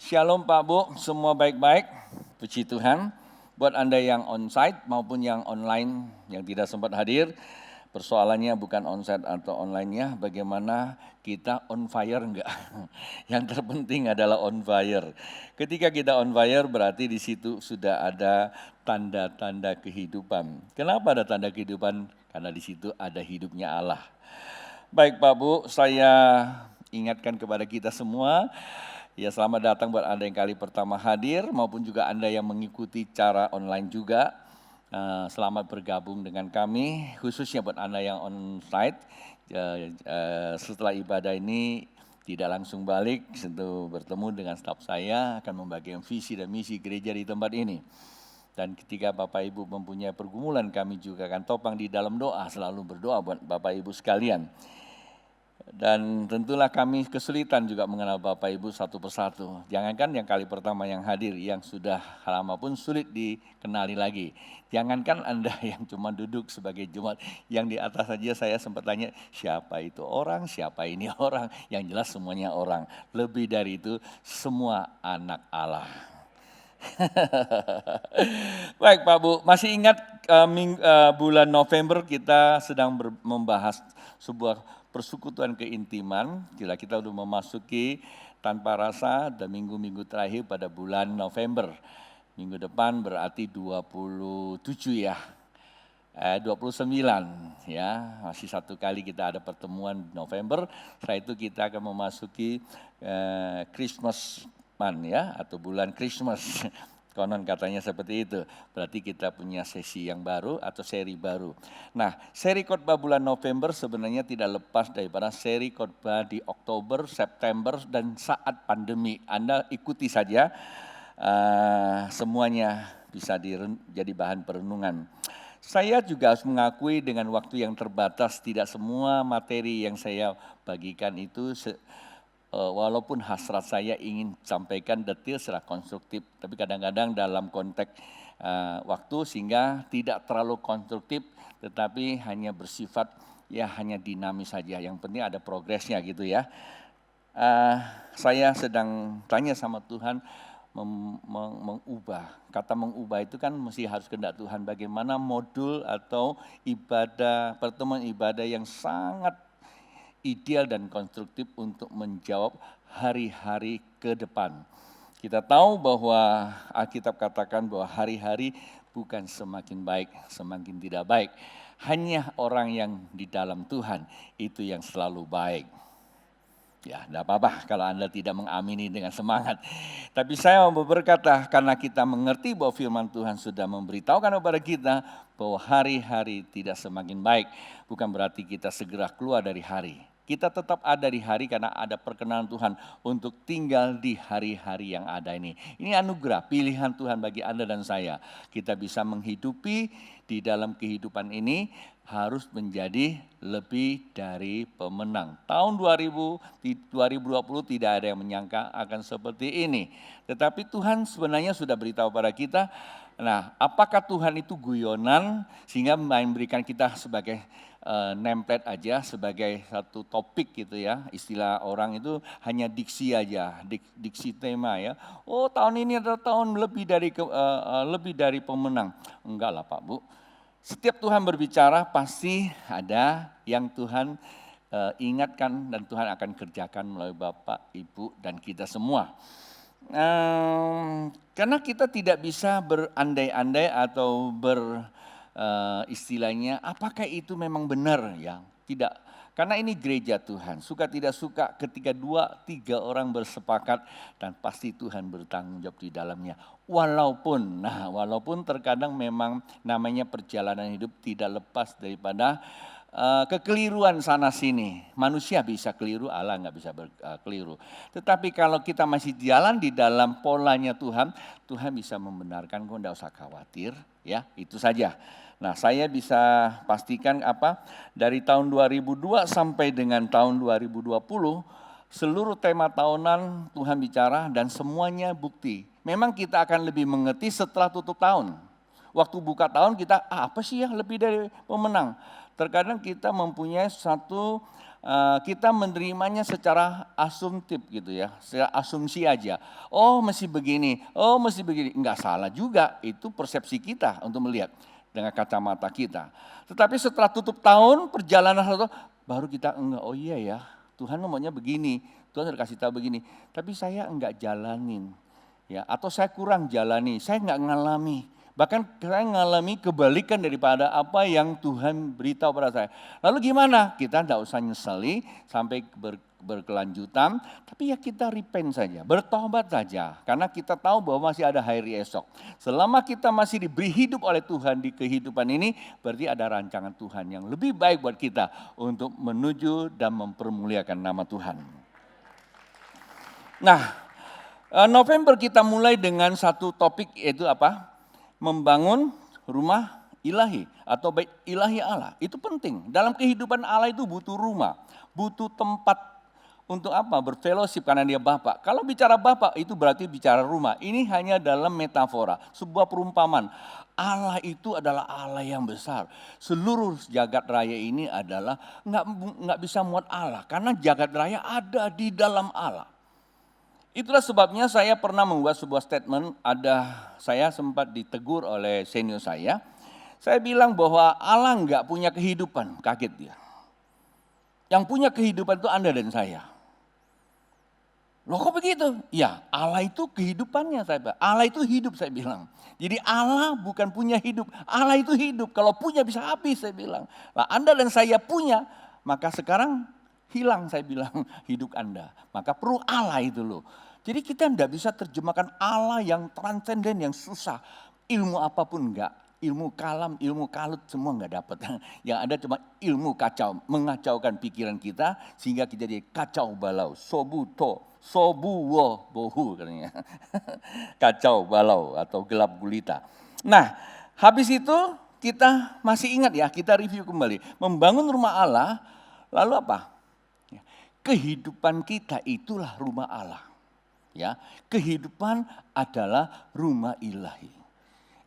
Shalom Pak Bu, semua baik-baik, puji Tuhan. Buat Anda yang onsite maupun yang online yang tidak sempat hadir, persoalannya bukan onsite atau online-nya, bagaimana kita on fire enggak. Yang terpenting adalah on fire. Ketika kita on fire berarti di situ sudah ada tanda-tanda kehidupan. Kenapa ada tanda kehidupan? Karena di situ ada hidupnya Allah. Baik Pak Bu, saya ingatkan kepada kita semua, ya selamat datang buat Anda yang kali pertama hadir maupun juga Anda yang mengikuti cara online juga. Selamat bergabung dengan kami, khususnya buat Anda yang on-site. Setelah ibadah ini tidak langsung balik, tentu bertemu dengan staf saya akan membagikan visi dan misi gereja di tempat ini. Dan ketika Bapak Ibu mempunyai pergumulan, kami juga akan topang di dalam doa, selalu berdoa buat Bapak Ibu sekalian. Dan tentulah kami kesulitan juga mengenal Bapak Ibu satu persatu. Jangankan yang kali pertama yang hadir, yang sudah lama pun sulit dikenali lagi. Jangankan Anda yang cuma duduk sebagai jemaat, yang di atas saja saya sempat tanya, siapa itu orang, siapa ini orang. Yang jelas semuanya orang. Lebih dari itu, semua anak Allah. Baik Pak Bu, masih ingat bulan November kita sedang membahas sebuah persekutuan keintiman. Kita sudah memasuki tanpa rasa dan minggu-minggu terakhir pada bulan November. Minggu depan berarti 27 ya. 29 ya, masih satu kali kita ada pertemuan November. Setelah itu kita akan memasuki Christmas month ya, atau bulan Christmas. Konon katanya seperti itu. Berarti kita punya sesi yang baru atau seri baru. Nah, seri khotbah bulan November sebenarnya tidak lepas daripada seri khotbah di Oktober, September, dan saat pandemi. Anda ikuti saja, semuanya bisa jadi bahan perenungan. Saya juga harus mengakui dengan waktu yang terbatas, tidak semua materi yang saya bagikan itu walaupun hasrat saya ingin sampaikan detail secara konstruktif, tapi kadang-kadang dalam konteks waktu sehingga tidak terlalu konstruktif, tetapi hanya bersifat ya hanya dinamis saja. Yang penting ada progresnya gitu ya. Saya sedang tanya sama Tuhan mengubah. Kata mengubah itu kan mesti harus kehendak Tuhan. Bagaimana modul atau ibadah, pertemuan ibadah yang sangat ideal dan konstruktif untuk menjawab hari-hari ke depan. Kita tahu bahwa Alkitab katakan bahwa hari-hari bukan semakin baik, semakin tidak baik. Hanya orang yang di dalam Tuhan itu yang selalu baik. Ya, tidak apa-apa kalau Anda tidak mengamini dengan semangat. Tapi saya mau berkata, karena kita mengerti bahwa firman Tuhan sudah memberitahukan kepada kita bahwa hari-hari tidak semakin baik. Bukan berarti kita segera keluar dari hari. Kita tetap ada di hari karena ada perkenan Tuhan untuk tinggal di hari-hari yang ada ini. Ini anugerah, pilihan Tuhan bagi Anda dan saya. Kita bisa menghidupi di dalam kehidupan ini harus menjadi lebih dari pemenang. Tahun 2020 tidak ada yang menyangka akan seperti ini. Tetapi Tuhan sebenarnya sudah beritahu pada kita. Nah, apakah Tuhan itu guyonan sehingga memberikan kita sebagai template aja, sebagai satu topik gitu ya. Istilah orang itu hanya diksi aja, diksi tema ya. Oh, tahun ini adalah tahun lebih dari pemenang. Enggak lah Pak Bu. Setiap Tuhan berbicara pasti ada yang Tuhan ingatkan dan Tuhan akan kerjakan melalui Bapak, Ibu, dan kita semua. Karena kita tidak bisa berandai-andai atau istilahnya apakah itu memang benar ya? Tidak. Karena ini gereja Tuhan, suka tidak suka ketika 2-3 orang bersepakat dan pasti Tuhan bertanggung jawab di dalamnya. Walaupun terkadang memang namanya perjalanan hidup tidak lepas daripada kekeliruan sana sini. Manusia bisa keliru, Allah nggak bisa keliru. Tetapi kalau kita masih jalan di dalam polanya Tuhan, Tuhan bisa membenarkan, kok nggak usah khawatir ya, itu saja. Nah, saya bisa pastikan dari tahun 2002 sampai dengan tahun 2020, seluruh tema tahunan Tuhan bicara dan semuanya bukti. Memang kita akan lebih mengerti setelah tutup tahun. Waktu buka tahun kita, apa sih yang lebih dari pemenang? Terkadang kita mempunyai satu kita menerimanya secara asumtif gitu ya, secara asumsi aja. Oh mesti begini, oh mesti begini. Enggak salah juga, itu persepsi kita untuk melihat dengan kacamata kita. Tetapi setelah tutup tahun, perjalanan satu, baru kita enggak, oh iya ya, Tuhan maunya begini, Tuhan sudah kasih tahu begini. Tapi saya enggak jalanin, ya, atau saya kurang jalani, saya enggak ngalami. Bahkan saya mengalami kebalikan daripada apa yang Tuhan beritahu pada saya. Lalu gimana? Kita tidak usah nyesali sampai berkelanjutan, tapi ya kita repent saja, bertobat saja. Karena kita tahu bahwa masih ada hari esok. Selama kita masih diberi hidup oleh Tuhan di kehidupan ini, berarti ada rancangan Tuhan yang lebih baik buat kita untuk menuju dan mempermuliakan nama Tuhan. Nah, November kita mulai dengan satu topik, yaitu apa? Membangun rumah ilahi atau bait ilahi Allah. Itu penting. Dalam kehidupan Allah itu butuh rumah, butuh tempat untuk apa? Berfellowship karena dia Bapa. Kalau bicara Bapa itu berarti bicara rumah. Ini hanya dalam metafora, sebuah perumpamaan. Allah itu adalah Allah yang besar. Seluruh jagat raya ini adalah nggak bisa muat Allah karena jagat raya ada di dalam Allah. Itulah sebabnya saya pernah membuat sebuah statement, saya sempat ditegur oleh senior saya. Saya bilang bahwa Allah enggak punya kehidupan, kaget dia. Yang punya kehidupan itu Anda dan saya. Loh kok begitu? Ya Allah itu kehidupannya saya bilang. Allah itu hidup saya bilang. Jadi Allah bukan punya hidup, Allah itu hidup. Kalau punya bisa habis saya bilang. Lah Anda dan saya punya, maka sekarang hilang saya bilang hidup Anda. Maka perlu Allah itu loh. Jadi kita tidak bisa terjemahkan Allah yang transenden, yang susah. Ilmu apapun enggak. Ilmu kalam, ilmu kalut semua enggak dapat. Yang ada cuma ilmu kacau. Mengacaukan pikiran kita sehingga kita jadi kacau balau. Sobuwo bohu katanya. Kacau balau atau gelap gulita. Nah habis itu kita masih ingat ya, kita review kembali. Membangun rumah Allah, lalu apa? Kehidupan kita itulah rumah Allah. Ya, kehidupan adalah rumah ilahi.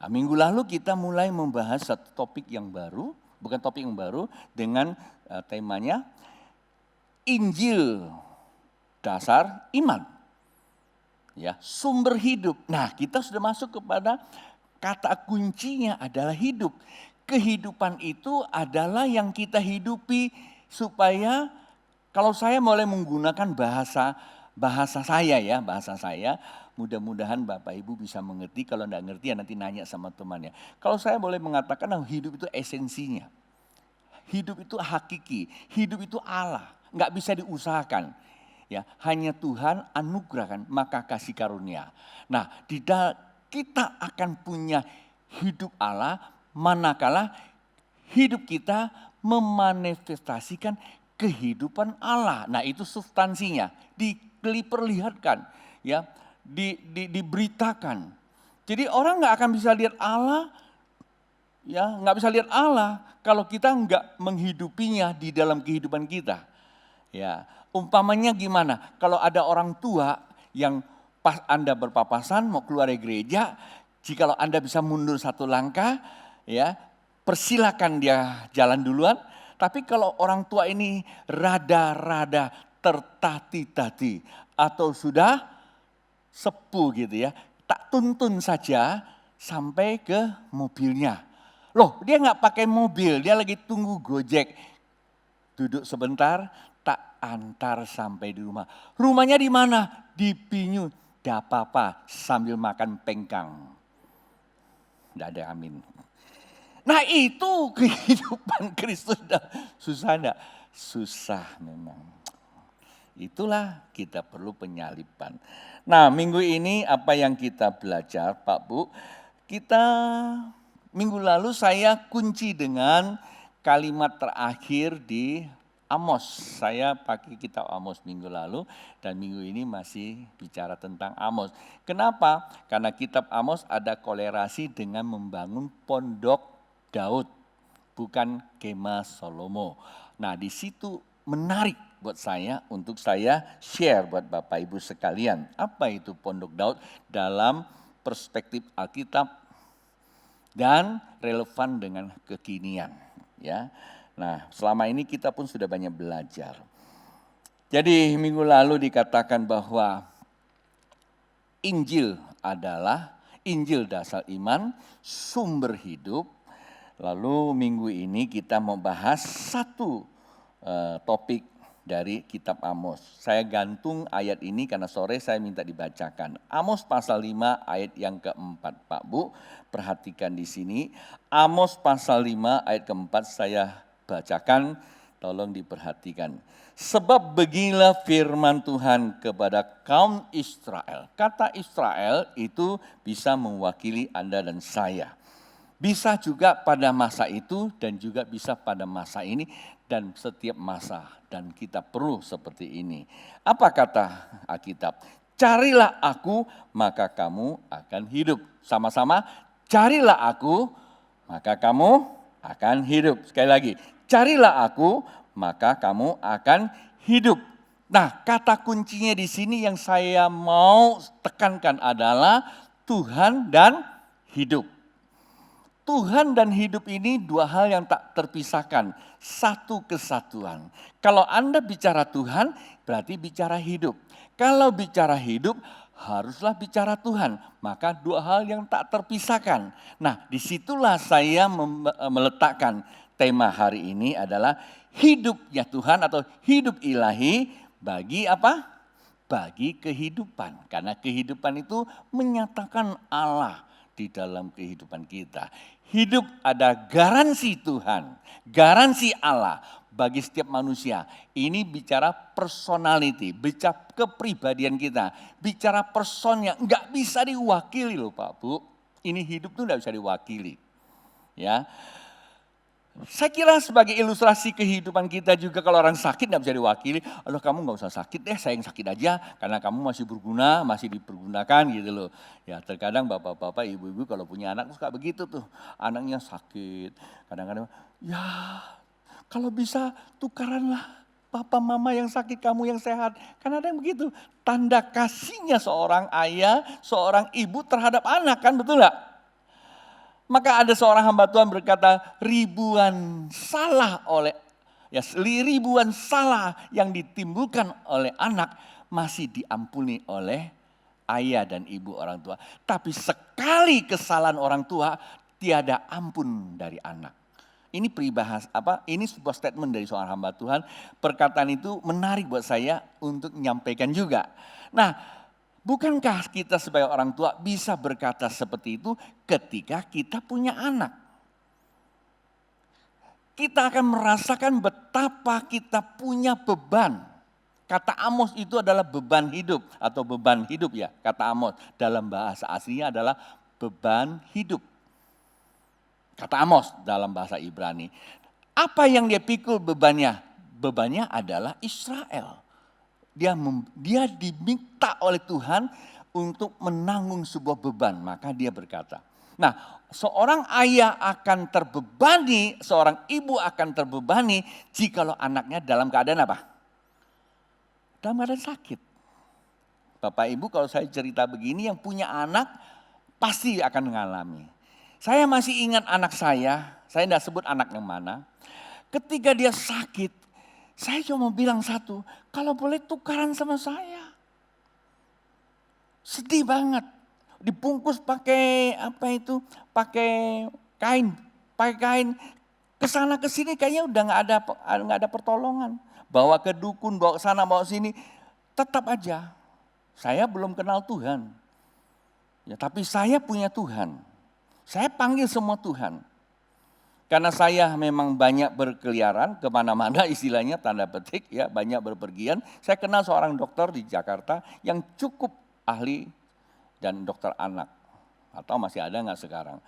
Nah, minggu lalu kita mulai membahas satu topik yang baru, bukan topik yang baru, dengan temanya Injil dasar iman. Ya, sumber hidup. Nah, kita sudah masuk kepada kata kuncinya adalah hidup. Kehidupan itu adalah yang kita hidupi supaya kalau saya mulai menggunakan bahasa saya, mudah-mudahan Bapak Ibu bisa mengerti. Kalau tidak ngerti ya nanti nanya sama temannya. Kalau saya boleh mengatakan hidup itu esensinya. Hidup itu hakiki, hidup itu Allah, nggak bisa diusahakan. Ya, hanya Tuhan anugerahkan maka kasih karunia. Nah, kita akan punya hidup Allah manakala hidup kita memanifestasikan kehidupan Allah. Nah, itu substansinya diperlihatkan, ya, diberitakan. Jadi orang nggak akan bisa lihat Allah, ya, nggak bisa lihat Allah kalau kita nggak menghidupinya di dalam kehidupan kita. Ya, umpamanya gimana? Kalau ada orang tua yang pas Anda berpapasan mau keluar dari gereja, jikalau Anda bisa mundur satu langkah, ya, persilakan dia jalan duluan. Tapi kalau orang tua ini rada-rada tertati-tati atau sudah sepuh gitu ya, tak tuntun saja sampai ke mobilnya. Loh, dia nggak pakai mobil, dia lagi tunggu Gojek. Duduk sebentar, tak antar sampai di rumah. Rumahnya di mana? Di Pinyu. Tidak apa-apa sambil makan pengkang. Tidak ada amin. Nah itu kehidupan Kristus. Susah enggak? Susah memang. Itulah kita perlu penyaliban. Nah minggu ini apa yang kita belajar Pak Bu? Minggu lalu saya kunci dengan kalimat terakhir di Amos. Saya pakai kitab Amos minggu lalu dan minggu ini masih bicara tentang Amos. Kenapa? Karena kitab Amos ada kolerasi dengan membangun pondok Daud, bukan kemah Salomo. Nah di situ menarik buat saya untuk saya share buat Bapak Ibu sekalian. Apa itu pondok Daud dalam perspektif Alkitab dan relevan dengan kekinian. Ya, Nah, selama ini kita pun sudah banyak belajar. Jadi minggu lalu dikatakan bahwa Injil adalah Injil dasar iman, sumber hidup. Lalu minggu ini kita mau bahas satu topik dari kitab Amos. Saya gantung ayat ini karena sore saya minta dibacakan. Amos pasal 5 ayat yang keempat, Pak Bu. Perhatikan di sini. Amos pasal 5 ayat keempat saya bacakan, tolong diperhatikan. Sebab beginilah firman Tuhan kepada kaum Israel. Kata Israel itu bisa mewakili Anda dan saya. Bisa juga pada masa itu dan juga bisa pada masa ini dan setiap masa. Dan kita perlu seperti ini. Apa kata Alkitab? Carilah aku maka kamu akan hidup. Sama-sama, carilah aku maka kamu akan hidup. Sekali lagi, carilah aku maka kamu akan hidup. Nah, kata kuncinya di sini yang saya mau tekankan adalah Tuhan dan hidup. Tuhan dan hidup ini dua hal yang tak terpisahkan, satu kesatuan. Kalau Anda bicara Tuhan, berarti bicara hidup. Kalau bicara hidup, haruslah bicara Tuhan. Maka dua hal yang tak terpisahkan. Nah, disitulah saya meletakkan tema hari ini adalah hidupnya Tuhan atau hidup ilahi bagi apa? Bagi kehidupan. Karena kehidupan itu menyatakan Allah di dalam kehidupan kita. Hidup ada garansi Tuhan, garansi Allah bagi setiap manusia. Ini bicara personality, bicara kepribadian kita, bicara person yang enggak bisa diwakili loh Pak Bu. Ini hidup tuh enggak bisa diwakili. Ya. Saya kira sebagai ilustrasi kehidupan kita juga kalau orang sakit tidak bisa diwakili. Aduh kamu gak usah sakit deh, saya yang sakit aja. Karena kamu masih berguna, masih dipergunakan gitu loh. Ya terkadang bapak-bapak, ibu-ibu kalau punya anak suka begitu tuh. Anaknya sakit, kadang-kadang ya kalau bisa tukaranlah papa mama yang sakit, kamu yang sehat. Karena ada yang begitu, tanda kasihnya seorang ayah, seorang ibu terhadap anak kan betul gak? Maka ada seorang hamba Tuhan berkata, ribuan salah yang ditimbulkan oleh anak masih diampuni oleh ayah dan ibu orang tua. Tapi sekali kesalahan orang tua, tiada ampun dari anak. Ini ini sebuah statement dari seorang hamba Tuhan. Perkataan itu menarik buat saya untuk menyampaikan juga. Nah, bukankah kita sebagai orang tua bisa berkata seperti itu ketika kita punya anak? Kita akan merasakan betapa kita punya beban. Kata Amos itu adalah beban hidup atau beban hidup ya. Kata Amos dalam bahasa aslinya adalah beban hidup. Kata Amos dalam bahasa Ibrani. Apa yang dia pikul bebannya? Bebannya adalah Israel. Dia diminta oleh Tuhan untuk menanggung sebuah beban. Maka dia berkata, nah seorang ayah akan terbebani, seorang ibu akan terbebani jikalau anaknya dalam keadaan apa? Dalam keadaan sakit. Bapak ibu kalau saya cerita begini yang punya anak pasti akan mengalami. Saya masih ingat anak saya tidak sebut anak yang mana. Ketika dia sakit, saya cuma bilang satu, kalau boleh tukaran sama saya. Sedih banget. Dibungkus pakai pakai kain. Kesana kesini kayaknya udah nggak ada pertolongan. Bawa ke dukun, bawa ke sana, bawa sini, tetap aja. Saya belum kenal Tuhan. Ya, tapi saya punya Tuhan. Saya panggil semua Tuhan. Karena saya memang banyak berkeliaran kemana-mana istilahnya tanda petik ya banyak berpergian. Saya kenal seorang dokter di Jakarta yang cukup ahli dan dokter anak. Atau masih ada nggak sekarang.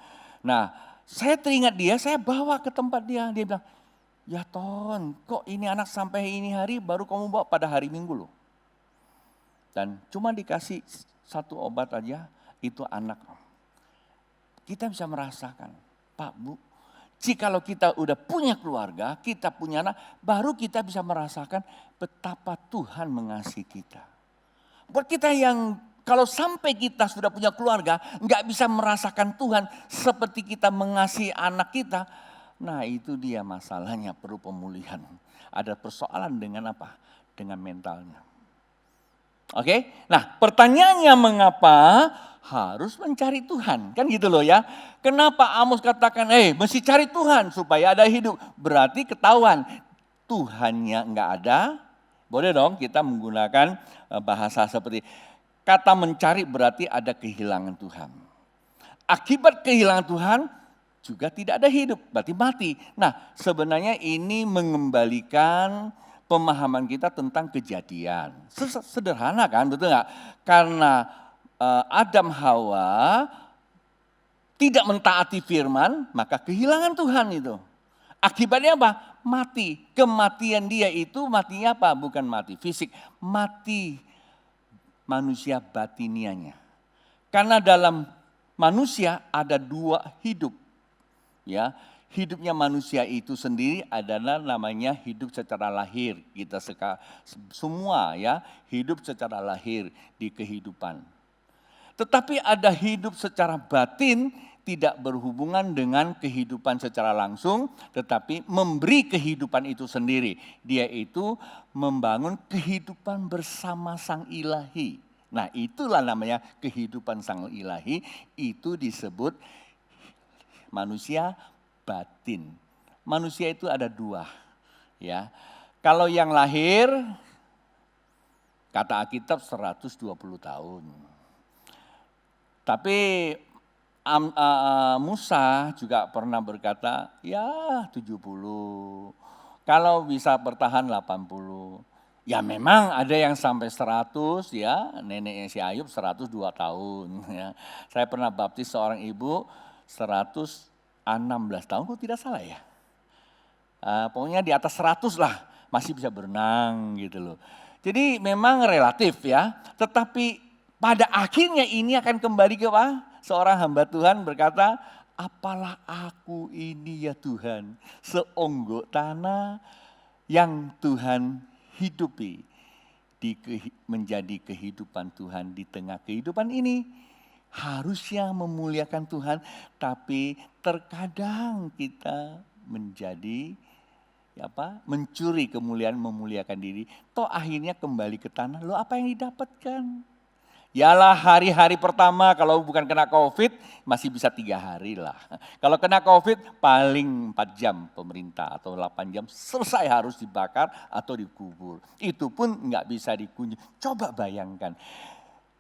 Nah saya teringat dia, saya bawa ke tempat dia. Dia bilang, ya Ton kok ini anak sampai ini hari baru kamu bawa pada hari Minggu loh. Dan cuma dikasih satu obat aja itu anak. Kita bisa merasakan, Pak Bu. Jikalau kita udah punya keluarga, kita punya anak, baru kita bisa merasakan betapa Tuhan mengasihi kita. Buat kita yang kalau sampai kita sudah punya keluarga, nggak bisa merasakan Tuhan seperti kita mengasihi anak kita, Nah itu dia masalahnya, perlu pemulihan. Ada persoalan dengan apa? Dengan mentalnya. Oke, nah pertanyaannya mengapa harus mencari Tuhan? Kan gitu loh ya. Kenapa Amos katakan, mesti cari Tuhan supaya ada hidup. Berarti ketahuan Tuhannya enggak ada. Boleh dong kita menggunakan bahasa seperti, kata mencari berarti ada kehilangan Tuhan. Akibat kehilangan Tuhan juga tidak ada hidup, berarti mati. Nah sebenarnya ini mengembalikan pemahaman kita tentang kejadian. Sederhana kan, betul nggak? Karena Adam Hawa tidak mentaati firman, maka kehilangan Tuhan itu. Akibatnya apa? Mati. Kematian dia itu matinya apa? Bukan mati fisik, mati manusia batinianya. Karena dalam manusia ada dua hidup. Ya, hidupnya manusia itu sendiri adalah namanya hidup secara lahir. Kita semua ya, hidup secara lahir di kehidupan. Tetapi ada hidup secara batin, tidak berhubungan dengan kehidupan secara langsung, tetapi memberi kehidupan itu sendiri. Dia itu membangun kehidupan bersama Sang Ilahi. Nah itulah namanya kehidupan Sang Ilahi, itu disebut manusia batin. Manusia itu ada dua, ya. Kalau yang lahir, kata Alkitab 120 tahun. Tapi Musa juga pernah berkata, ya 70. Kalau bisa bertahan 80. Ya memang ada yang sampai 100 ya, neneknya si Ayub 102 tahun. Ya. Saya pernah baptis seorang ibu 116 tahun, kok tidak salah ya. Pokoknya di atas 100 lah, masih bisa berenang gitu loh. Jadi memang relatif ya, tetapi pada akhirnya ini akan kembali ke apa? Seorang hamba Tuhan berkata, apalah aku ini ya Tuhan, seonggok tanah yang Tuhan hidupi menjadi kehidupan Tuhan di tengah kehidupan ini. Harusnya memuliakan Tuhan, tapi terkadang kita menjadi mencuri kemuliaan, memuliakan diri. Toh akhirnya kembali ke tanah, lo apa yang didapatkan? Yalah hari-hari pertama kalau bukan kena COVID masih bisa 3 hari lah. Kalau kena COVID paling 4 jam pemerintah atau 8 jam selesai harus dibakar atau dikubur. Itu pun nggak bisa dikunci. Coba bayangkan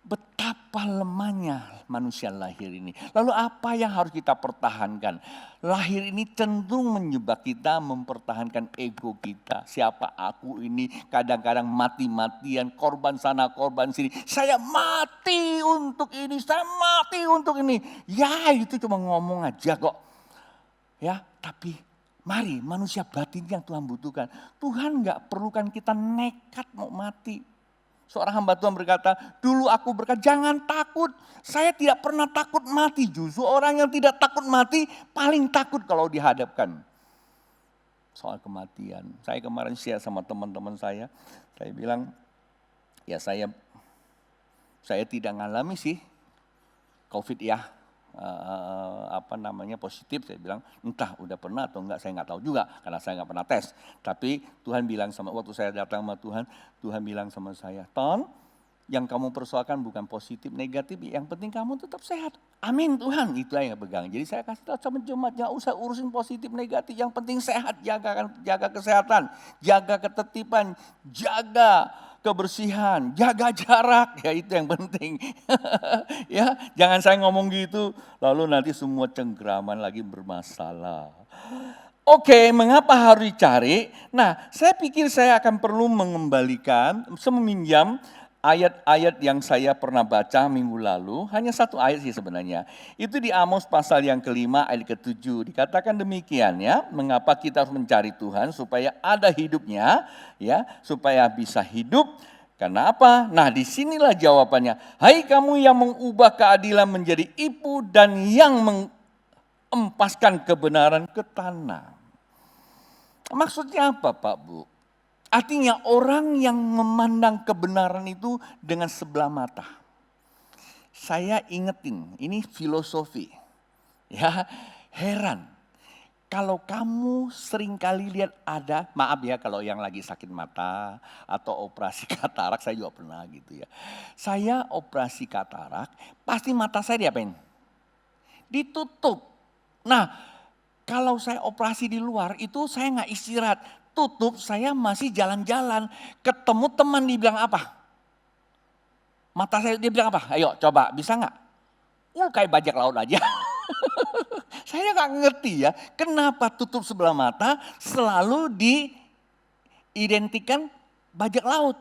betapa lemahnya manusia lahir ini. Lalu apa yang harus kita pertahankan? Lahir ini cenderung menyebab kita mempertahankan ego kita. Siapa aku ini? Kadang-kadang mati-matian, korban sana, korban sini. Saya mati untuk ini, saya mati untuk ini. Ya itu cuma ngomong aja kok. Ya, tapi mari manusia batin yang Tuhan butuhkan. Tuhan gak perlukan kita nekat mau mati. Seorang hamba Tuhan berkata, dulu aku berkata jangan takut. Saya tidak pernah takut mati. Justru orang yang tidak takut mati paling takut kalau dihadapkan soal kematian. Saya kemarin share sama teman-teman saya bilang, ya saya tidak ngalami sih COVID ya. Positif, saya bilang entah udah pernah atau enggak saya nggak tahu juga karena saya nggak pernah tes. Tapi Tuhan bilang waktu saya datang sama Tuhan bilang sama saya, Ton, yang kamu persoalkan bukan positif negatif, yang penting kamu tetap sehat. Amin Tuhan, itu yang pegang. Jadi saya kasih tahu sama jemaat, jangan usah urusin positif negatif, yang penting sehat, jaga kesehatan, jaga ketertiban, jaga kebersihan, jaga jarak, ya itu yang penting. Ya, jangan saya ngomong gitu, lalu nanti semua cengkeraman lagi bermasalah. Oke, mengapa harus dicari? Nah, saya pikir saya akan perlu mengembalikan, meminjam ayat-ayat yang saya pernah baca minggu lalu, hanya satu ayat sih sebenarnya. Itu di Amos pasal yang ke-5 ayat ke-7. Dikatakan demikian ya, mengapa kita harus mencari Tuhan supaya ada hidupnya, ya, supaya bisa hidup. Karena apa? Nah, disinilah jawabannya. Hai kamu yang mengubah keadilan menjadi ibu dan yang mengempaskan kebenaran ke tanah. Maksudnya apa Pak Bu? Artinya orang yang memandang kebenaran itu dengan sebelah mata. Saya ingetin, ini filosofi. Ya, heran. Kalau kamu sering kali lihat ada, maaf ya kalau yang lagi sakit mata atau operasi katarak, saya juga pernah gitu ya. Saya operasi katarak, pasti mata saya diapain? Ditutup. Nah, kalau saya operasi di luar itu saya nggak istirahat. Tutup, saya masih jalan-jalan. Ketemu teman dibilang apa? Mata saya dia bilang apa? Ayo coba, bisa nggak? Kayak bajak laut aja. Saya nggak ngerti ya, kenapa tutup sebelah mata selalu diidentikan bajak laut.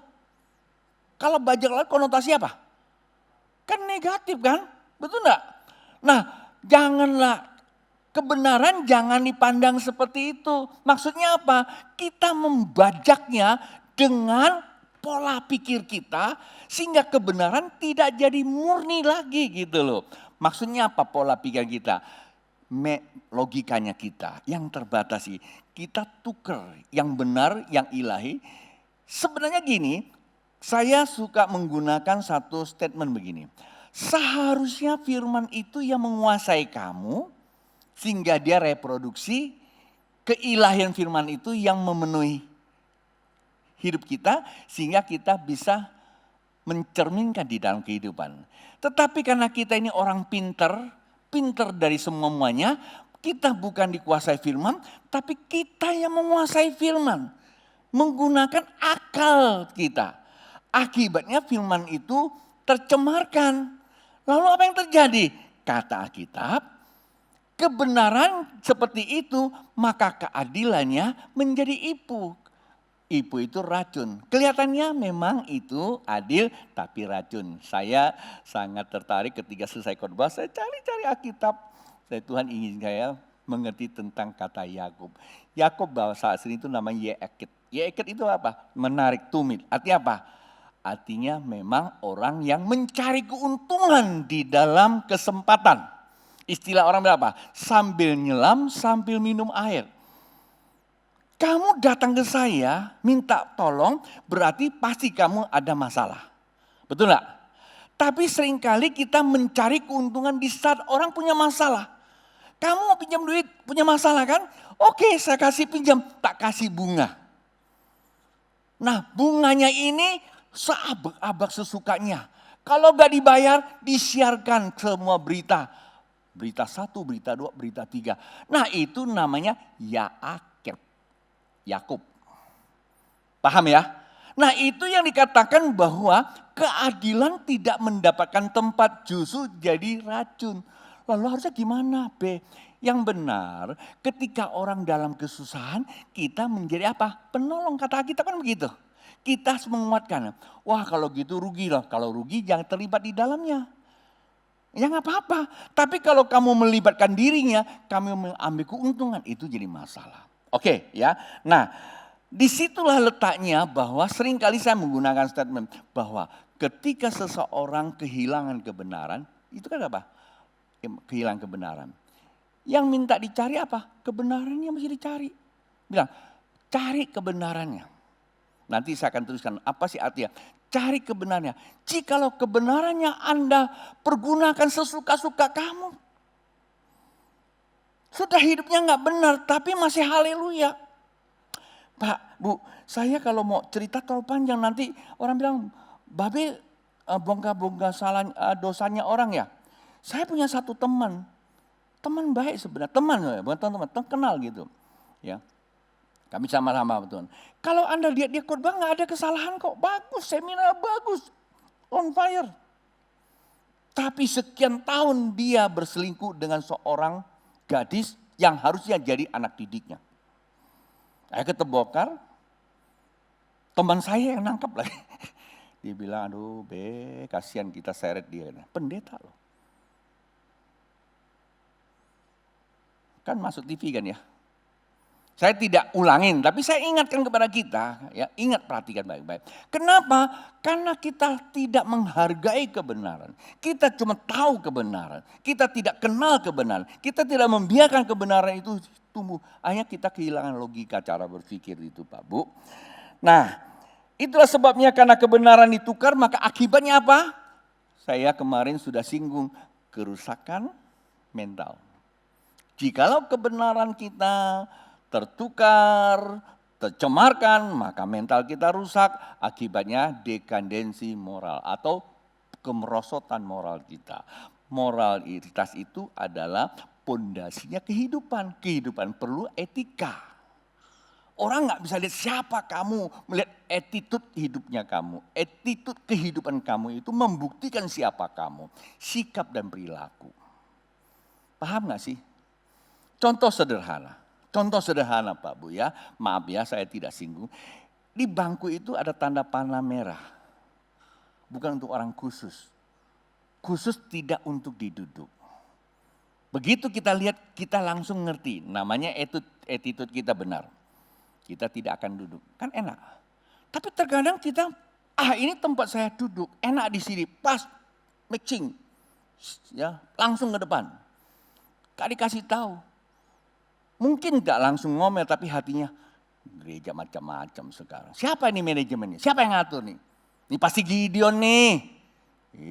Kalau bajak laut konotasi apa? Kan negatif kan? Betul nggak? Nah, janganlah kebenaran jangan dipandang seperti itu. Maksudnya apa? Kita membajaknya dengan pola pikir kita sehingga kebenaran tidak jadi murni lagi gitu loh. Maksudnya apa pola pikir kita? Logikanya kita yang terbatasi. Kita tuker yang benar, yang ilahi. Sebenarnya gini, saya suka menggunakan satu statement begini. Seharusnya firman itu yang menguasai kamu sehingga dia reproduksi keilahian firman itu yang memenuhi hidup kita sehingga kita bisa mencerminkan di dalam kehidupan. Tetapi karena kita ini orang pinter dari semuanya, kita bukan dikuasai firman, tapi kita yang menguasai firman. Menggunakan akal kita. Akibatnya firman itu tercemarkan. Lalu apa yang terjadi? Kata Alkitab, kebenaran seperti itu, maka keadilannya menjadi ipu. Ipu itu racun. Kelihatannya memang itu adil tapi racun. Saya sangat tertarik ketika selesai khotbah, saya cari-cari Alkitab. Tuhan ingin saya mengerti tentang kata Yakub. Yakub bahasa asli itu namanya Yeeket. Yeeket itu apa? Menarik, tumit. Artinya apa? Artinya memang orang yang mencari keuntungan di dalam kesempatan. Istilah orang berapa? Sambil nyelam, sambil minum air. Kamu datang ke saya minta tolong berarti pasti kamu ada masalah. Betul nggak? Tapi seringkali kita mencari keuntungan di saat orang punya masalah. Kamu mau pinjam duit, punya masalah kan? Oke, saya kasih pinjam, tak kasih bunga. Nah, bunganya ini seabak-abak sesukanya. Kalau gak dibayar, disiarkan semua berita. Berita 1, berita 2, berita 3. Nah, itu namanya Yakub. Paham ya? Nah, itu yang dikatakan bahwa keadilan tidak mendapatkan tempat, justru jadi racun. Lalu harusnya gimana, B? Yang benar, ketika orang dalam kesusahan, kita menjadi apa? Penolong, kata kita kan begitu. Kita harus menguatkan. Wah, kalau gitu rugi loh. Kalau rugi jangan terlibat di dalamnya. Ya nggak apa-apa. Tapi kalau kamu melibatkan dirinya, kamu mengambil keuntungan, itu jadi masalah. Oke ya. Nah, disitulah letaknya bahwa seringkali saya menggunakan statement bahwa ketika seseorang kehilangan kebenaran, itu kan apa? Kehilangan kebenaran. Yang minta dicari apa? Kebenarannya mesti dicari. Bilang, cari kebenarannya. Nanti saya akan teruskan apa sih artinya. Cari kebenarannya. Jikalau kebenarannya Anda pergunakan sesuka-suka kamu. Sudah hidupnya nggak benar, tapi masih haleluya. Pak, Bu, saya kalau mau cerita terlalu panjang nanti orang bilang, Babe bongkar-bongkar dosanya orang ya. Saya punya satu teman baik sebenarnya, teman bukan teman, kenal gitu. Ya, kami sama-sama betul. Kalau Anda lihat dia khotbah nggak ada kesalahan kok, bagus, seminar bagus, on fire. Tapi sekian tahun dia berselingkuh dengan seorang gadis yang harusnya jadi anak didiknya. Saya ketebokar, teman saya yang nangkep lagi. Dia bilang, aduh Be, kasihan kita seret dia. Pendeta loh. Kan masuk TV kan ya. Saya tidak ulangin, tapi saya ingatkan kepada kita, ya ingat perhatikan baik-baik. Kenapa? Karena kita tidak menghargai kebenaran. Kita cuma tahu kebenaran. Kita tidak kenal kebenaran. Kita tidak membiarkan kebenaran itu tumbuh. Akhirnya kita kehilangan logika cara berpikir itu Pak Bu. Nah, itulah sebabnya karena kebenaran ditukar, maka akibatnya apa? Saya kemarin sudah singgung, kerusakan mental. Jikalau kebenaran kita tertukar, tercemarkan, maka mental kita rusak, akibatnya dekadensi moral atau kemerosotan moral kita. Moralitas itu adalah pondasinya kehidupan. Kehidupan perlu etika. Orang nggak bisa lihat siapa kamu, melihat attitude hidupnya kamu. Attitude kehidupan kamu itu membuktikan siapa kamu. Sikap dan perilaku. Paham nggak sih? Contoh sederhana Pak Bu ya. Maaf ya saya tidak singgung. Di bangku itu ada tanda panah merah. Bukan untuk orang khusus. Khusus tidak untuk diduduk. Begitu kita lihat kita langsung ngerti. Namanya attitude kita benar. Kita tidak akan duduk. Kan enak. Tapi terkadang kita, ini tempat saya duduk. Enak di sini. Pas. Matching. Ya, langsung ke depan. Gak dikasih tahu. Mungkin gak langsung ngomel tapi hatinya. Gereja macam-macam sekarang. Siapa ini manajemennya? Siapa yang ngatur nih? Ini pasti Gideon nih.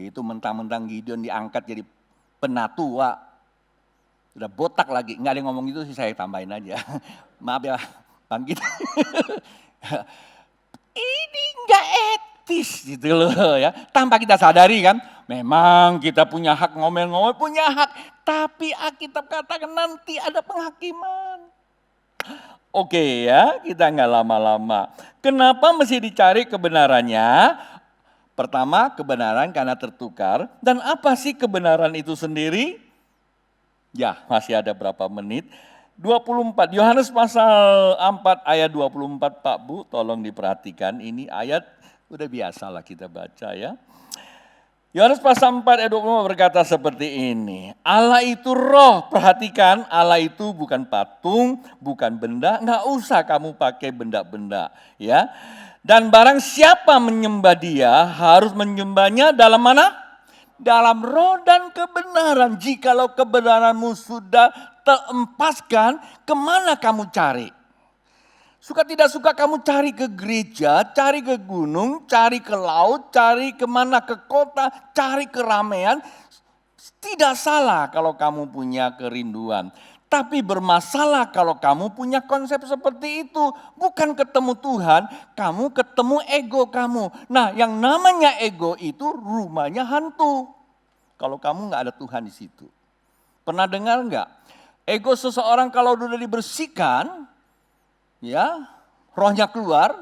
Itu mentang-mentang Gideon diangkat jadi penatua. Udah botak lagi. Gak ada yang ngomong itu sih, saya tambahin aja. Maaf ya. Bangkit. Ini enggak etis gitu loh ya. Tanpa kita sadari kan, memang kita punya hak ngomel-ngomel, punya hak. Tapi Alkitab katakan nanti ada penghakiman. Oke ya, kita enggak lama-lama. Kenapa mesti dicari kebenarannya? Pertama, kebenaran karena tertukar. Dan apa sih kebenaran itu sendiri? Ya, masih ada berapa menit. 24, Yohanes pasal 4 ayat 24 Pak Bu, tolong diperhatikan, ini ayat udah biasa lah kita baca ya. Yohanes pasal 4 ayat 24 berkata seperti ini, Allah itu roh, perhatikan Allah itu bukan patung, bukan benda, enggak usah kamu pakai benda-benda ya. Dan barang siapa menyembah dia harus menyembahnya dalam mana? Dalam roh dan kebenaran. Jikalau kebenaranmu sudah terempaskan, kemana kamu cari? Suka tidak suka kamu cari ke gereja, cari ke gunung, cari ke laut, cari kemana ke kota, cari keramaian. Tidak salah kalau kamu punya kerinduan. Tapi bermasalah kalau kamu punya konsep seperti itu. Bukan ketemu Tuhan, kamu ketemu ego kamu. Nah yang namanya ego itu rumahnya hantu. Kalau kamu nggak ada Tuhan di situ. Pernah dengar nggak? Ego seseorang kalau sudah dibersihkan, ya rohnya keluar.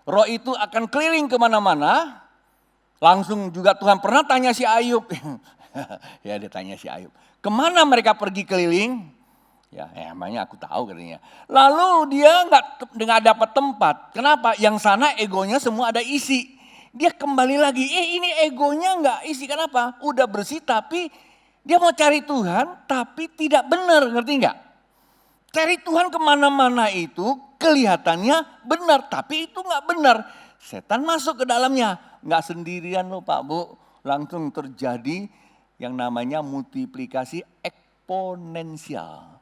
Roh itu akan keliling kemana-mana. Langsung juga Tuhan pernah tanya si Ayub. Ya dia tanya si Ayub. Kemana mereka pergi keliling? Ya emangnya aku tahu katanya. Lalu dia nggak dapat tempat. Kenapa? Yang sana egonya semua ada isi. Dia kembali lagi, ini egonya nggak isi. Kenapa? Udah bersih tapi dia mau cari Tuhan tapi tidak benar. Ngerti nggak? Cari Tuhan kemana-mana itu kelihatannya benar tapi itu nggak benar. Setan masuk ke dalamnya. Nggak sendirian loh Pak Bu. Langsung terjadi yang namanya multiplikasi eksponensial.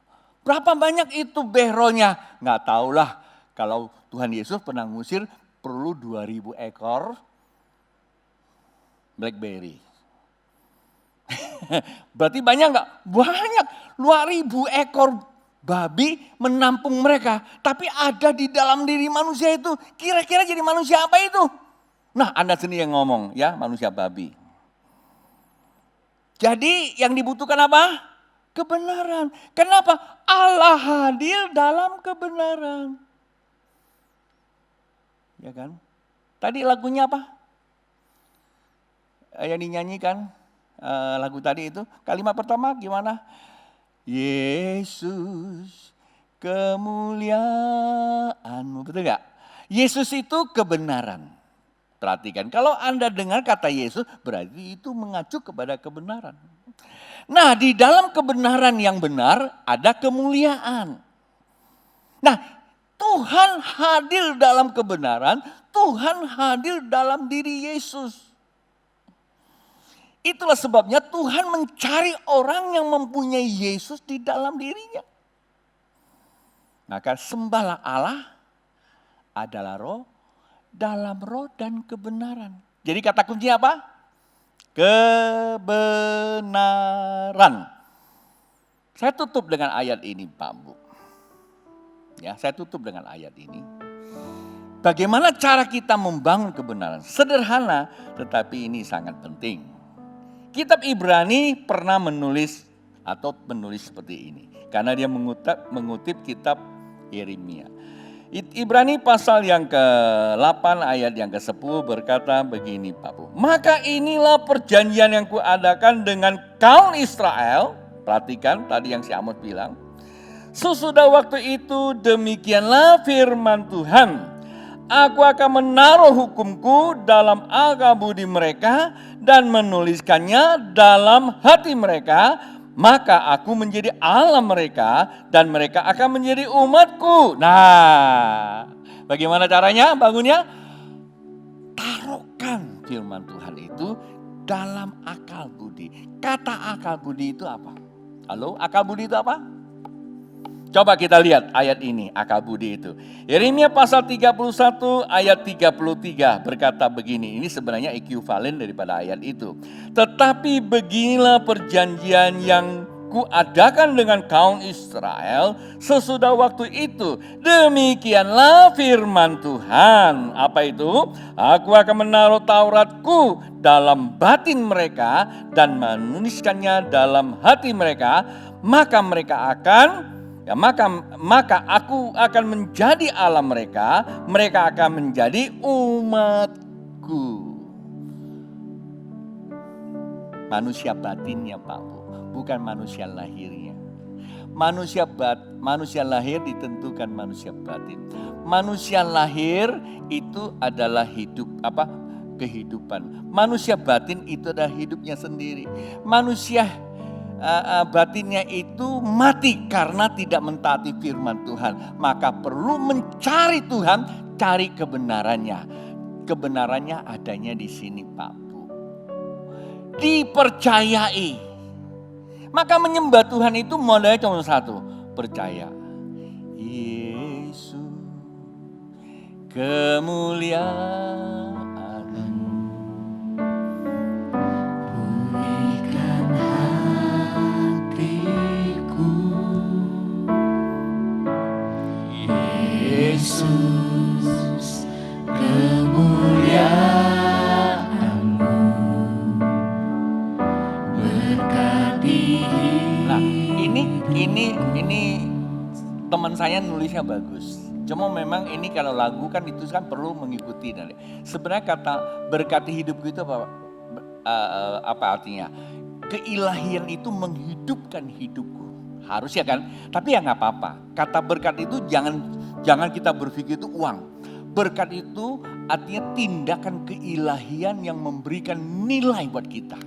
Berapa banyak itu behronya? Nggak tahulah. Kalau Tuhan Yesus pernah ngusir perlu 2000 ekor blackberry. Berarti banyak nggak? Banyak. 2000 ekor babi menampung mereka. Tapi ada di dalam diri manusia itu. Kira-kira jadi manusia apa itu? Nah Anda sendiri yang ngomong ya, manusia babi. Jadi yang dibutuhkan apa? Kebenaran. Kenapa? Allah hadir dalam kebenaran. Ya kan? Tadi lagunya apa? Yang dinyanyikan lagu tadi itu. Kalimat pertama gimana? Yesus kemuliaanmu. Betul gak? Yesus itu kebenaran. Perhatikan, kalau Anda dengar kata Yesus berarti itu mengacu kepada kebenaran. Nah di dalam kebenaran yang benar ada kemuliaan. Nah Tuhan hadir dalam kebenaran, Tuhan hadir dalam diri Yesus. Itulah sebabnya Tuhan mencari orang yang mempunyai Yesus di dalam dirinya. Maka sembahlah Allah adalah roh, dalam roh dan kebenaran. Jadi kata kuncinya apa? Kebenaran. Saya tutup dengan ayat ini Pak Bu. Ya, saya tutup dengan ayat ini. Bagaimana cara kita membangun kebenaran? Sederhana, tetapi ini sangat penting. Kitab Ibrani pernah menulis seperti ini. Karena dia mengutip kitab Yeremia. Ibrani pasal yang ke-8 ayat yang ke-10 berkata begini Pak Bu. Maka inilah perjanjian yang kuadakan dengan kaum Israel. Perhatikan tadi yang si Amos bilang. Sesudah waktu itu demikianlah firman Tuhan. Aku akan menaruh hukumku dalam akal budi mereka dan menuliskannya dalam hati mereka. Maka aku menjadi Allah mereka dan mereka akan menjadi umatku. Nah, bagaimana caranya bangunnya? Taruhkan firman Tuhan itu dalam akal budi. Kata akal budi itu apa? Halo, akal budi itu apa? Coba kita lihat ayat ini, akal budi itu. Yeremia pasal 31 ayat 33 berkata begini. Ini sebenarnya ekuivalen daripada ayat itu. Tetapi beginilah perjanjian yang kuadakan dengan kaum Israel sesudah waktu itu. Demikianlah firman Tuhan. Apa itu? Aku akan menaruh Tauratku dalam batin mereka dan menuliskannya dalam hati mereka. Maka mereka akan maka aku akan menjadi Allah mereka, mereka akan menjadi umatku. Manusia batinnya Pak Bu, bukan manusia lahirnya. Manusia lahir ditentukan manusia batin. Manusia lahir itu adalah kehidupan. Manusia batin itu adalah hidupnya sendiri. Manusia batinnya itu mati karena tidak mentaati firman Tuhan. Maka perlu mencari Tuhan, cari kebenarannya. Kebenarannya adanya di sini Pak Bu. Dipercayai. Maka menyembah Tuhan itu modalnya cuma satu, percaya. Yesus kemuliaan. Yesus kemuliaan-Mu berkati. Nah, ini teman saya nulisnya bagus. Cuma memang ini kalau lagu kan itu kan perlu mengikuti. Sebenarnya kata berkati hidupku itu apa artinya? Keilahian itu menghidupkan hidupku. Harus ya kan? Tapi ya nggak apa-apa. Kata berkat itu jangan kita berpikir itu uang. Berkat itu artinya tindakan keilahian yang memberikan nilai buat kita.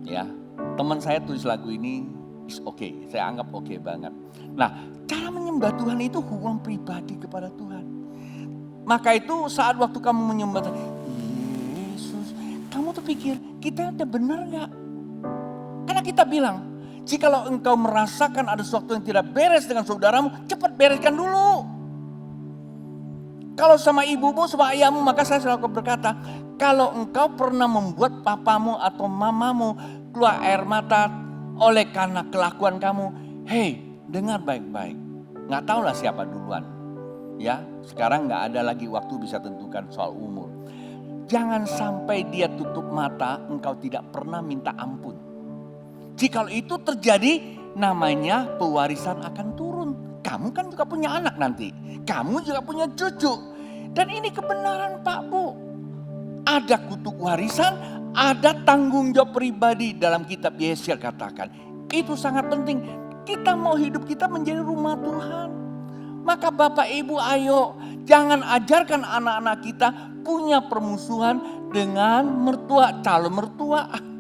Ya, teman saya tulis lagu ini is okay. Saya anggap okay banget. Nah, cara menyembah Tuhan itu hubungan pribadi kepada Tuhan. Maka itu saat waktu kamu menyembah Tuhan, Yesus, kamu tuh pikir kita ada benar nggak? Karena kita bilang, jikalau engkau merasakan ada sesuatu yang tidak beres dengan saudaramu, cepat bereskan dulu. Kalau sama ibumu, sama ayahmu, maka saya selalu berkata, kalau engkau pernah membuat papamu atau mamamu keluar air mata oleh karena kelakuan kamu, hey, dengar baik-baik. Nggak tahulah siapa duluan. Ya, sekarang nggak ada lagi waktu bisa tentukan soal umur. Jangan sampai dia tutup mata, engkau tidak pernah minta ampun. Jika itu terjadi, namanya pewarisan akan turun. Kamu kan juga punya anak nanti. Kamu juga punya cucu. Dan ini kebenaran Pak Bu. Ada kutuk warisan, ada tanggung jawab pribadi dalam kitab Yesaya katakan. Itu sangat penting. Kita mau hidup kita menjadi rumah Tuhan. Maka Bapak Ibu ayo, jangan ajarkan anak-anak kita punya permusuhan dengan mertua, calon mertua.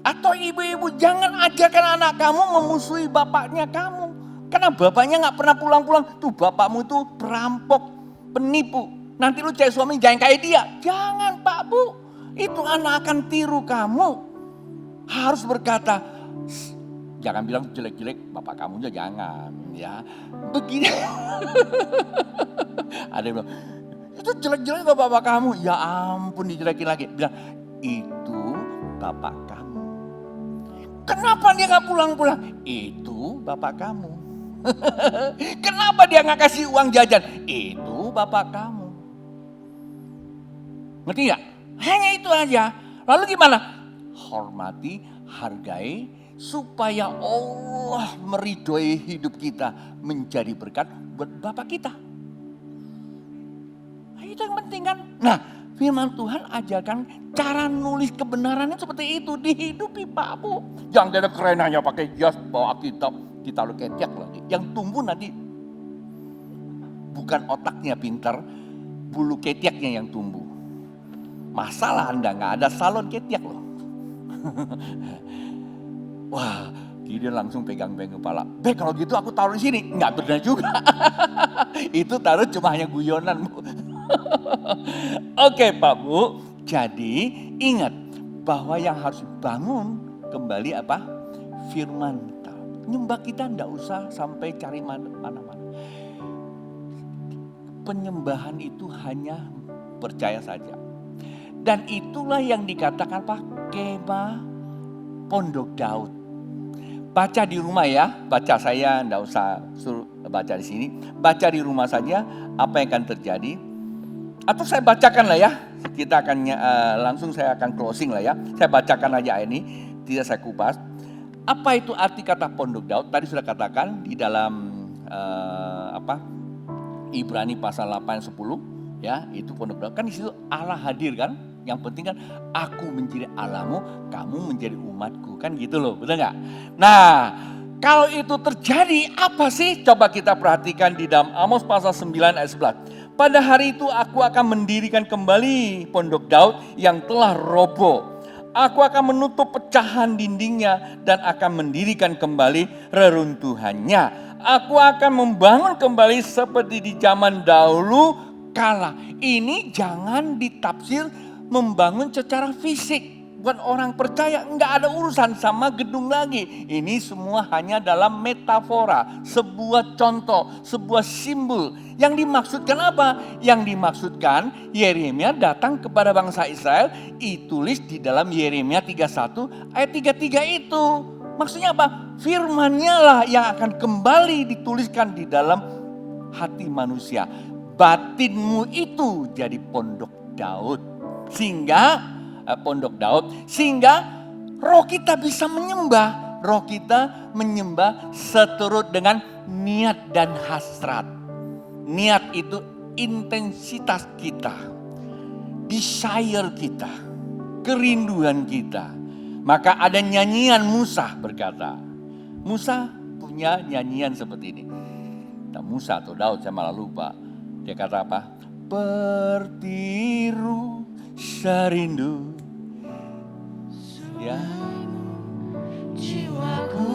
Atau ibu-ibu jangan ajarkan anak kamu memusuhi bapaknya kamu. Karena bapaknya gak pernah pulang-pulang. Tuh bapakmu itu perampok, penipu. Nanti lu cari suami jangan kayak dia. Jangan Pak Bu. Itu anak akan tiru kamu. Harus berkata, jangan bilang jelek-jelek bapak kamu aja jangan. Ya, begini. Ada yang bilang, itu jelek-jelek bapak kamu. Ya ampun dijelekin lagi. Bilang, itu bapak kamu. Kenapa dia nggak pulang-pulang? Itu bapak kamu. Kenapa dia nggak kasih uang jajan? Itu bapak kamu. Ngerti nggak? Hanya itu aja. Lalu gimana? Hormati, hargai, supaya Allah meridhoi hidup kita menjadi berkat buat bapak kita. Nah, itu yang penting kan? Nah, firman Tuhan ajarkan cara nulis kebenarannya seperti itu. Dihidupi Pak Bu. Jangan ada kerenanya pakai jas, bawa kitab. Kita lo ketiak lagi. Yang tumbuh nanti bukan otaknya pintar, bulu ketiaknya yang tumbuh. Masalah Anda nggak ada salon ketiak loh. Wah, dia langsung pegang-pegang kepala. Kalau gitu aku taruh di sini. Nggak benar juga. Itu taruh cuma hanya guyonan, Bu. Oke Pak Bu, jadi ingat bahwa yang harus bangun kembali apa? Firman. Nyembah kita enggak usah sampai cari mana-mana. Penyembahan itu hanya percaya saja. Dan itulah yang dikatakan Pak Kemah Pondok Daud. Baca di rumah ya, baca, saya enggak usah suruh baca di sini. Baca di rumah saja apa yang akan terjadi. Atau saya bacakan lah ya, kita akan langsung saya akan closing lah ya. Saya bacakan aja ini, tidak saya kupas. Apa itu arti kata Pondok Daud? Tadi sudah katakan di dalam Ibrani pasal 8 10 ya, itu Pondok Daud. Kan di situ Allah hadir kan? Yang penting kan aku menjadi Allahmu, kamu menjadi umatku, kan gitu loh, betul nggak? Nah, kalau itu terjadi apa sih? Coba kita perhatikan di dalam Amos pasal 9 ayat 11. Pada hari itu aku akan mendirikan kembali Pondok Daud yang telah roboh. Aku akan menutup pecahan dindingnya dan akan mendirikan kembali reruntuhannya. Aku akan membangun kembali seperti di zaman dahulu kala. Ini jangan ditafsir membangun secara fisik. Buat orang percaya enggak ada urusan sama gedung lagi. Ini semua hanya dalam metafora, sebuah contoh, sebuah simbol. Yang dimaksudkan apa? Yang dimaksudkan Yeremia datang kepada bangsa Israel, ditulis di dalam Yeremia 31 ayat 33 itu. Maksudnya apa? Firman-Nya lah yang akan kembali dituliskan di dalam hati manusia. Batinmu itu jadi pondok Daud. Sehingga roh kita bisa menyembah. Roh kita menyembah seturut dengan niat dan hasrat. Niat itu intensitas kita, desire kita, kerinduan kita. Maka ada nyanyian Musa berkata. Musa punya nyanyian seperti ini. Nah, Musa atau Daud saya malah lupa. Dia kata apa? Bertiru serindu. Ya. Jiwaku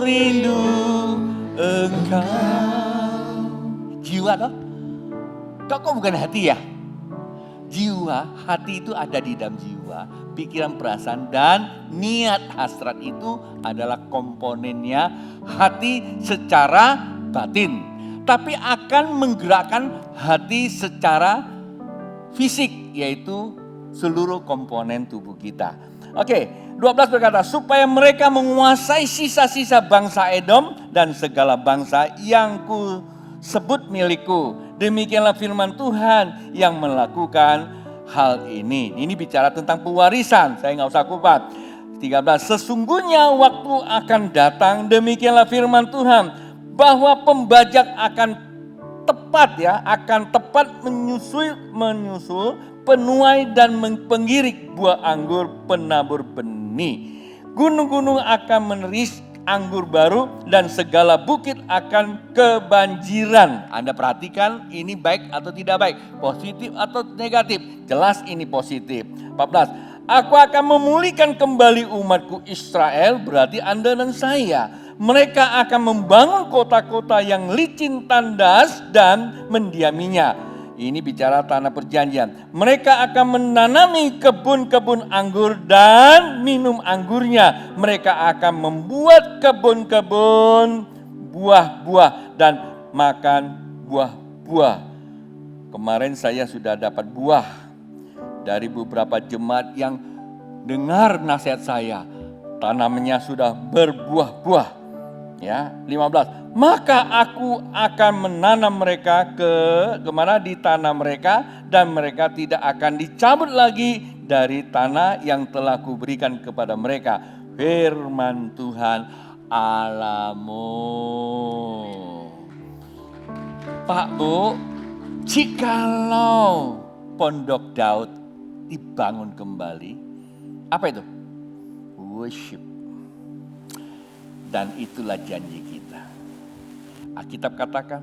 rindu engkau. Jiwa toh? Kok bukan hati ya? Jiwa, hati itu ada di dalam jiwa, pikiran, perasaan, dan niat. Hasrat itu adalah komponennya hati secara batin. Tapi akan menggerakkan hati secara fisik, yaitu seluruh komponen tubuh kita. Oke, 12 berkata, supaya mereka menguasai sisa-sisa bangsa Edom dan segala bangsa yang ku sebut milikku. Demikianlah firman Tuhan yang melakukan hal ini. Ini bicara tentang pewarisan, saya nggak usah kupat. 13, sesungguhnya waktu akan datang, demikianlah firman Tuhan, bahwa pembajak akan tepat menyusul penuai dan penggirik buah anggur penabur benih. Gunung-gunung akan meneris anggur baru dan segala bukit akan kebanjiran. Anda perhatikan ini baik atau tidak baik, positif atau negatif. Jelas ini positif. 14, aku akan memulihkan kembali umatku Israel, berarti Anda dan saya. Mereka akan membangun kota-kota yang licin, tandas dan mendiaminya. Ini bicara tanah perjanjian. Mereka akan menanami kebun-kebun anggur dan minum anggurnya. Mereka akan membuat kebun-kebun buah-buah dan makan buah-buah. Kemarin saya sudah dapat buah dari beberapa jemaat yang dengar nasihat saya. Tanamannya sudah berbuah-buah. Ya, 15. Maka aku akan menanam mereka kemana di tanah mereka, dan mereka tidak akan dicabut lagi dari tanah yang telah kuberikan kepada mereka. Firman Tuhan Allahmu. Pak Bu, jikalau Pondok Daud dibangun kembali, apa itu? Worship. Dan itulah janji kita. Alkitab katakan,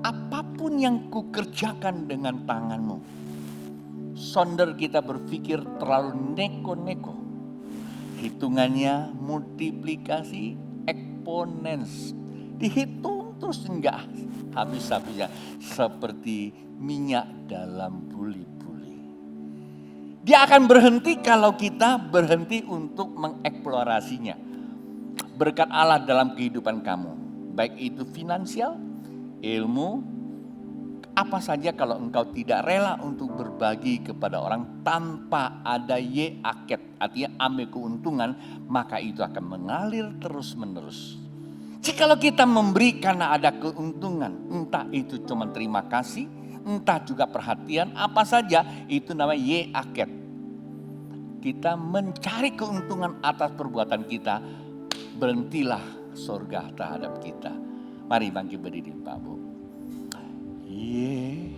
apapun yang kukerjakan dengan tanganmu. Sonder kita berpikir terlalu neko-neko. Hitungannya multiplikasi eksponens. Dihitung terus enggak habis-habisnya. Seperti minyak dalam buli-buli. Dia akan berhenti kalau kita berhenti untuk mengeksplorasinya. Berkat Allah dalam kehidupan kamu, baik itu finansial, ilmu, apa saja kalau engkau tidak rela untuk berbagi kepada orang tanpa ada aket, artinya ambil keuntungan, maka itu akan mengalir terus menerus. Jikalau kita memberi karena ada keuntungan, entah itu cuma terima kasih, entah juga perhatian, apa saja, itu namanya aket. Kita mencari keuntungan atas perbuatan kita, berhentilah surga terhadap kita. Mari bangkit berdiri Pak Bu. Yesus,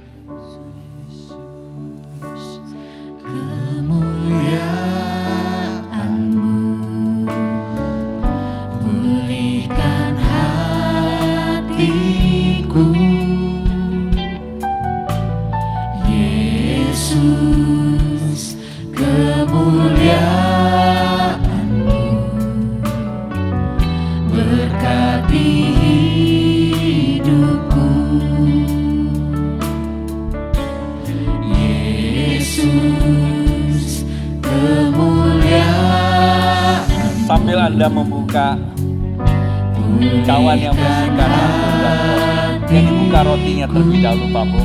kemuliaan-Mu pulihkan hatiku. Yesus, kemuliaan-Mu berkati hidupku. Yesus, kemuliaan. Sambil Anda membuka cawan yang bersihkan yang dibuka rotinya terlebih dahulu Pak Bu.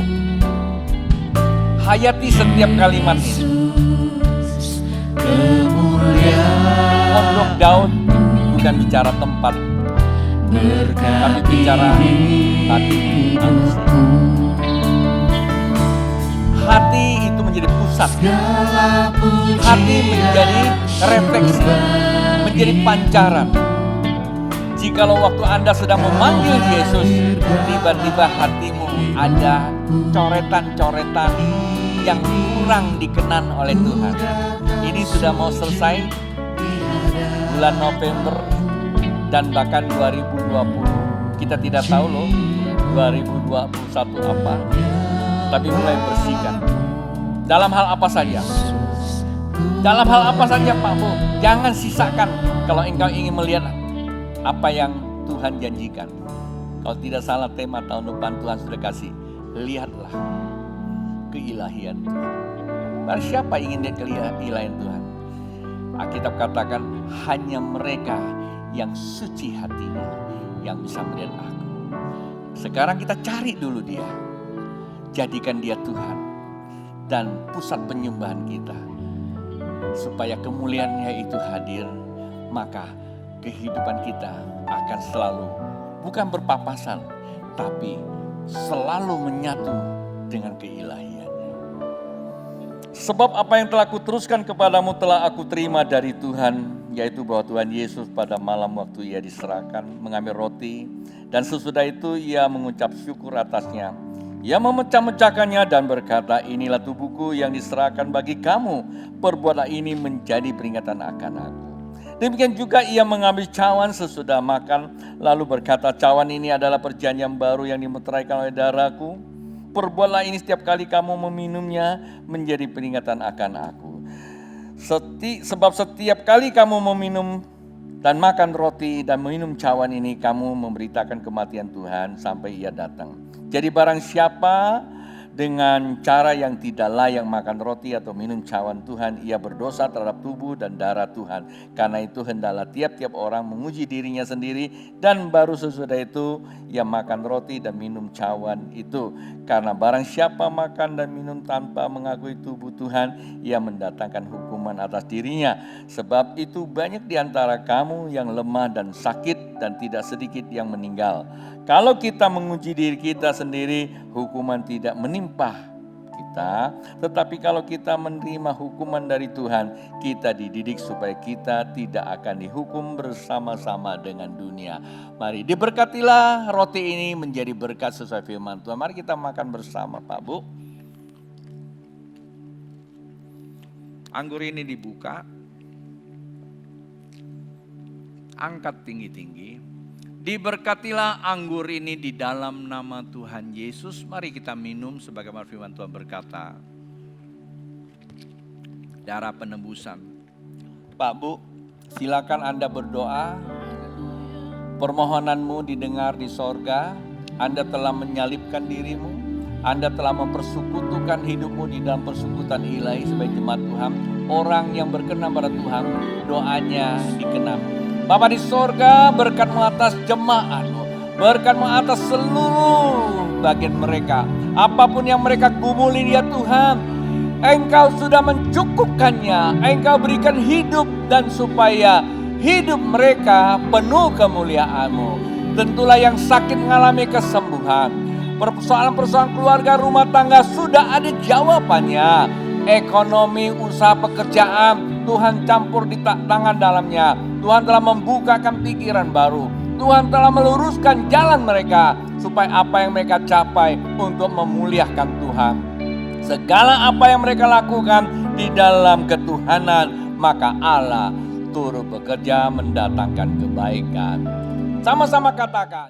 Hayati setiap kalimat ini. Pondok Daud bukan bicara tempat, tapi bicara hati manusia. Hati itu menjadi pusat. Hati menjadi refleksi, menjadi pancaran. Jikalau waktu Anda sedang memanggil Yesus, tiba-tiba hatimu ada coretan-coretan yang kurang dikenan oleh Tuhan. Ini sudah mau selesai bulan November dan bahkan 2020. Kita tidak tahu loh 2021 apa. Tapi mulai bersihkan. Dalam hal apa saja? Dalam hal apa saja Pak Bu? Jangan sisakan kalau engkau ingin melihat apa yang Tuhan janjikan. Kalau tidak salah tema tahun depan Tuhan sudah kasih. Lihatlah keilahian Tuhan. Barang siapa ingin lihat keilahian Tuhan? Alkitab katakan hanya mereka yang suci hatinya yang bisa melihat aku. Sekarang kita cari dulu dia. Jadikan dia Tuhan dan pusat penyembahan kita. Supaya kemuliaannya itu hadir, maka kehidupan kita akan selalu bukan berpapasan, tapi selalu menyatu dengan keilahiannya. Sebab apa yang telah kuteruskan kepadamu telah aku terima dari Tuhan, yaitu bahwa Tuhan Yesus pada malam waktu ia diserahkan mengambil roti, dan sesudah itu ia mengucap syukur atasnya. Ia memecah-mecahkannya dan berkata, inilah tubuhku yang diserahkan bagi kamu, perbuatlah ini menjadi peringatan akan aku. Demikian juga ia mengambil cawan sesudah makan, lalu berkata, cawan ini adalah perjanjian baru yang dimeteraikan oleh darahku. Perbuatlah ini setiap kali kamu meminumnya menjadi peringatan akan aku. Sebab setiap kali kamu meminum dan makan roti dan minum cawan ini, kamu memberitakan kematian Tuhan sampai ia datang. Jadi barang siapa dengan cara yang tidak layak makan roti atau minum cawan Tuhan, ia berdosa terhadap tubuh dan darah Tuhan. Karena itu hendaklah tiap-tiap orang menguji dirinya sendiri, dan baru sesudah itu ia makan roti dan minum cawan itu. Karena barang siapa makan dan minum tanpa mengakui tubuh Tuhan, ia mendatangkan hukuman atas dirinya. Sebab itu banyak di antara kamu yang lemah dan sakit, dan tidak sedikit yang meninggal. Kalau kita menguji diri kita sendiri, hukuman tidak menimpa kita. Tetapi kalau kita menerima hukuman dari Tuhan, kita dididik supaya kita tidak akan dihukum bersama-sama dengan dunia. Mari diberkatilah roti ini menjadi berkat sesuai firman Tuhan. Mari kita makan bersama, Pak Bu. Anggur ini dibuka, angkat tinggi-tinggi. Diberkatilah anggur ini di dalam nama Tuhan Yesus. Mari kita minum sebagaimana firman Tuhan berkata. Darah penebusan. Pak Bu, silakan Anda berdoa. Permohonanmu didengar di sorga. Anda telah menyalibkan dirimu. Anda telah mempersekutukan hidupmu di dalam persekutuan ilahi sebagai jemaat Tuhan. Orang yang berkenan pada Tuhan, doanya dikenal. Bapa di sorga, berkat-Mu atas jemaat-Mu, berkat-Mu atas seluruh bagian mereka. Apapun yang mereka gumuli ya Tuhan, Engkau sudah mencukupkannya. Engkau berikan hidup dan supaya hidup mereka penuh kemuliaan-Mu. Tentulah yang sakit mengalami kesembuhan. Persoalan-persoalan keluarga, rumah tangga sudah ada jawabannya. Ekonomi, usaha, pekerjaan, Tuhan campur di tangan dalamnya. Tuhan telah membukakan pikiran baru. Tuhan telah meluruskan jalan mereka supaya apa yang mereka capai untuk memuliakan Tuhan. Segala apa yang mereka lakukan di dalam ketuhanan, maka Allah turut bekerja mendatangkan kebaikan. Sama-sama katakan.